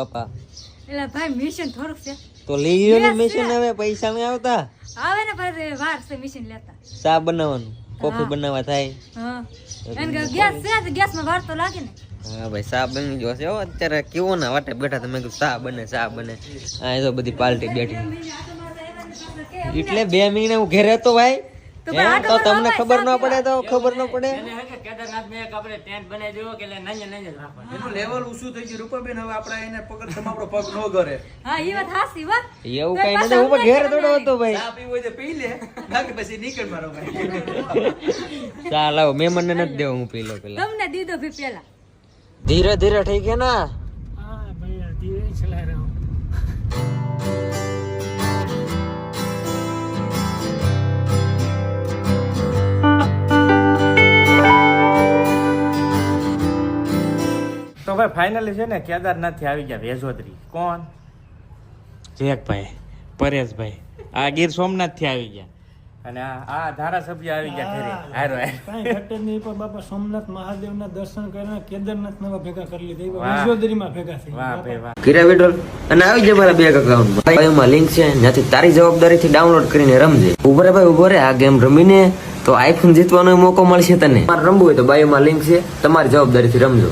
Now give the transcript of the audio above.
પપ્પા એટલે ભાઈ મિશન થોડુંક છે તો લઈ લો મિશન. હવે પૈસા નહીં આવતા આવે ને પર વાર છે મિશન લેતા. ચા બનાવવાનું, કોફી બનાવવા થાય. હા એન કે ગેસ છે તો ગેસ માં વાર તો લાગે ને. હા ભાઈ ચા બની ગયો છે. અત્યારે કેવો ના વાટે બેઠા તમે ચા બને ચા બને. આ તો બધી પાર્ટી બેઠી. એટલે 2 મહિને હું ઘરે હતો ભાઈ. તો તમને ખબર ન પડે તો ખબર ન પડે. કેદારનાથ મેં એક આપણે ટેન્ટ બનાવી દેવો કે નાની રાખવાનું. એનું લેવલ ઊંચું થઈ ગયું રૂપાબેન. હવે આપણે એને પકડ તમારો પગ ન કરે. હા ઈ વાત હાસી વાત. એવું કઈ નથી. હું પણ ઘરે થોડો હતો ભાઈ. ચા પીવો હોય તો પી લે, બાકી પછી નીકળ મારો ભાઈ. ચા લાવો, મહેમાન ને નથી દેવો, હું પી લો પેલા. તમને દીધો ભી પેલા. ધીરે ધીરે થઈ ગયા ના. હા ભાઈ ધીરે ચલા રહ્યો. તો ભાઈ ફાઇનલી છે ને કેદારનાથ થી આવી ગયા વેજોદરી. કોણ? જેકભાઈ, પરેશભાઈ. આ ગીર સોમનાથ થી આવી ગયા અને આ ધારાસભ્ય આવી ગયા ઘરે. હારો કાંઈ ઘટે નહીં પણ બાપા સોમનાથ મહાદેવના દર્શન કરીને કેદારનાથ નવા ભેગા કરી લીધા. વિજોદરીમાં ભેગા થઈ વાહ ભાઈ વાહ. કર્યા વિડ્રોલ અને આવી જાય મારા બેંક અકાઉન્ટમાં. બાયોમાં લિંક છે, ત્યાંથી તારી જવાબદારીથી ડાઉનલોડ કરીને રમજે. ઉભો રે ભાઈ ઉભો રે. આ ગેમ રમીને તો આઈફોન જીતવાનો મોકો મળશે તને. તમારે રમવું હોય તો બાયોમાં લિંક છે, તમારી જવાબદારીથી રમજો.